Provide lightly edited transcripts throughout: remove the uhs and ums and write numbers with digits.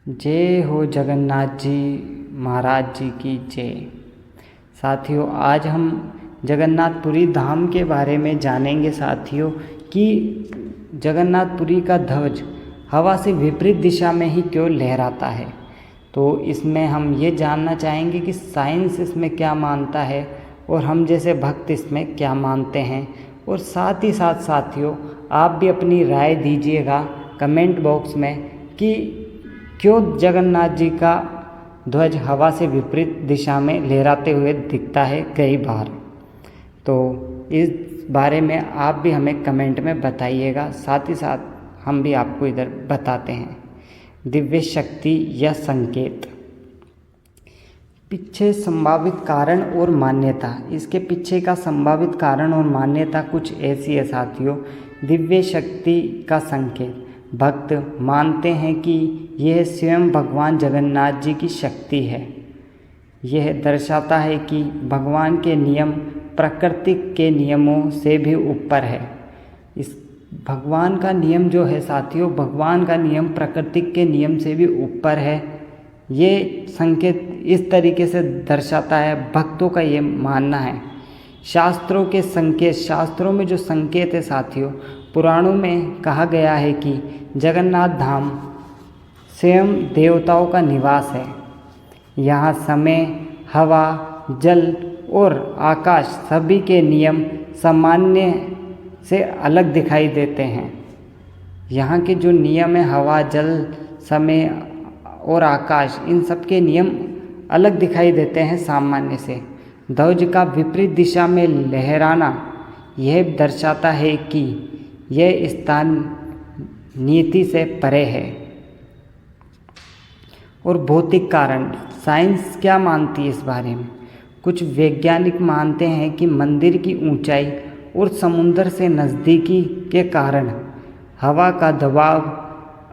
जय हो जगन्नाथ जी महाराज जी की जय। साथियों, आज हम जगन्नाथपुरी धाम के बारे में जानेंगे साथियों कि जगन्नाथपुरी का ध्वज हवा से विपरीत दिशा में ही क्यों लहराता है। तो इसमें हम ये जानना चाहेंगे कि साइंस इसमें क्या मानता है और हम जैसे भक्त इसमें क्या मानते हैं। और साथ ही साथ साथियों, आप भी अपनी राय दीजिएगा कमेंट बॉक्स में कि क्यों जगन्नाथ जी का ध्वज हवा से विपरीत दिशा में लहराते हुए दिखता है कई बार। तो इस बारे में आप भी हमें कमेंट में बताइएगा। साथ ही साथ हम भी आपको इधर बताते हैं। दिव्य शक्ति या संकेत, पीछे संभावित कारण और मान्यता। इसके पीछे का संभावित कारण और मान्यता कुछ ऐसी है साथियों। दिव्य शक्ति का संकेत, भक्त मानते हैं कि यह स्वयं भगवान जगन्नाथ जी की शक्ति है। यह दर्शाता है कि भगवान के नियम प्रकृति के नियमों से भी ऊपर है। इस भगवान का नियम जो है साथियों, भगवान का नियम प्रकृति के नियम से भी ऊपर है। ये संकेत इस तरीके से दर्शाता है, भक्तों का ये मानना है। शास्त्रों के संकेत, शास्त्रों में जो संकेत है साथियों, पुराणों में कहा गया है कि जगन्नाथ धाम स्वयं देवताओं का निवास है। यहाँ समय, हवा, जल और आकाश सभी के नियम सामान्य से अलग दिखाई देते हैं। यहाँ के जो नियम है, हवा, जल, समय और आकाश, इन सब के नियम अलग दिखाई देते हैं सामान्य से। ध्वज का विपरीत दिशा में लहराना यह दर्शाता है कि यह स्थान नीति से परे है। और भौतिक कारण, साइंस क्या मानती है इस बारे में। कुछ वैज्ञानिक मानते हैं कि मंदिर की ऊंचाई और समुद्र से नज़दीकी के कारण हवा का दबाव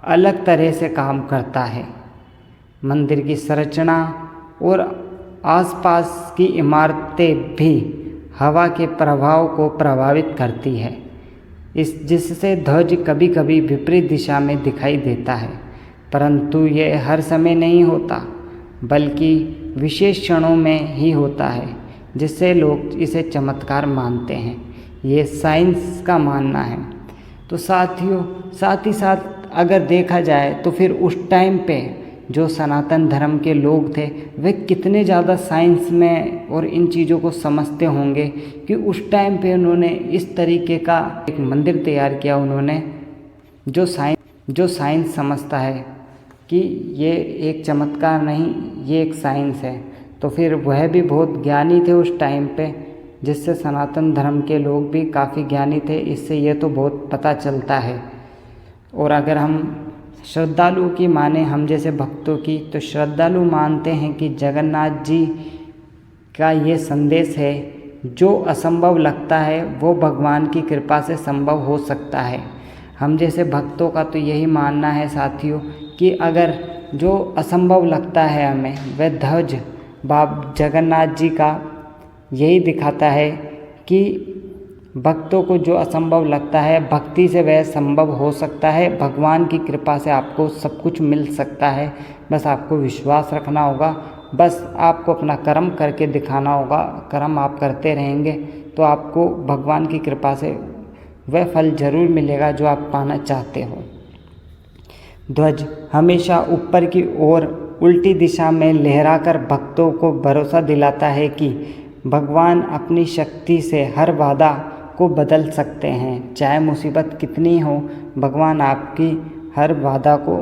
अलग तरह से काम करता है। मंदिर की संरचना और आसपास की इमारतें भी हवा के प्रभाव को प्रभावित करती है, जिससे ध्वज कभी कभी विपरीत दिशा में दिखाई देता है। परंतु यह हर समय नहीं होता, बल्कि विशेष क्षणों में ही होता है, जिससे लोग इसे चमत्कार मानते हैं। ये साइंस का मानना है। तो साथियों, साथ ही साथ अगर देखा जाए तो फिर उस टाइम पे जो सनातन धर्म के लोग थे, वे कितने ज़्यादा साइंस में और इन चीज़ों को समझते होंगे कि उस टाइम पे उन्होंने इस तरीके का एक मंदिर तैयार किया। उन्होंने जो साइंस समझता है कि ये एक चमत्कार नहीं, ये एक साइंस है, तो फिर वह भी बहुत ज्ञानी थे उस टाइम पे, जिससे सनातन धर्म के लोग भी काफ़ी ज्ञानी थे। इससे ये तो बहुत पता चलता है। और अगर हम श्रद्धालु की माने, हम जैसे भक्तों की, तो श्रद्धालु मानते हैं कि जगन्नाथ जी का ये संदेश है, जो असंभव लगता है वो भगवान की कृपा से संभव हो सकता है। हम जैसे भक्तों का तो यही मानना है साथियों कि अगर जो असंभव लगता है हमें, वह ध्वज बाब जगन्नाथ जी का यही दिखाता है कि भक्तों को जो असंभव लगता है, भक्ति से वह संभव हो सकता है। भगवान की कृपा से आपको सब कुछ मिल सकता है। बस आपको विश्वास रखना होगा, बस आपको अपना कर्म करके दिखाना होगा। कर्म आप करते रहेंगे तो आपको भगवान की कृपा से वह फल जरूर मिलेगा जो आप पाना चाहते हो। ध्वज हमेशा ऊपर की ओर उल्टी दिशा में लहराकर भक्तों को भरोसा दिलाता है कि भगवान अपनी शक्ति से हर बाधा को बदल सकते हैं। चाहे मुसीबत कितनी हो, भगवान आपकी हर बाधा को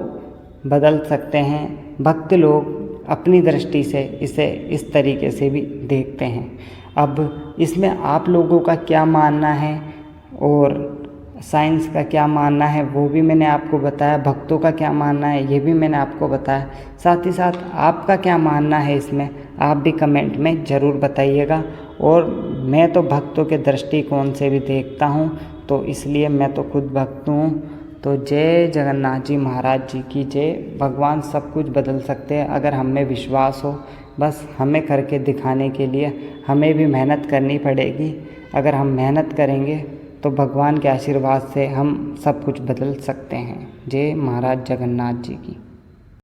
बदल सकते हैं। भक्त लोग अपनी दृष्टि से इसे इस तरीके से भी देखते हैं। अब इसमें आप लोगों का क्या मानना है और साइंस का क्या मानना है वो भी मैंने आपको बताया, भक्तों का क्या मानना है ये भी मैंने आपको बताया। साथ ही साथ आपका क्या मानना है इसमें, आप भी कमेंट में ज़रूर बताइएगा। और मैं तो भक्तों के दृष्टिकोण से भी देखता हूँ, तो इसलिए मैं तो खुद भक्त हूँ। तो जय जगन्नाथ जी महाराज जी की जय। भगवान सब कुछ बदल सकते हैं अगर हम में विश्वास हो। बस हमें करके दिखाने के लिए हमें भी मेहनत करनी पड़ेगी। अगर हम मेहनत करेंगे तो भगवान के आशीर्वाद से हम सब कुछ बदल सकते हैं। जय महाराज जगन्नाथ जी की।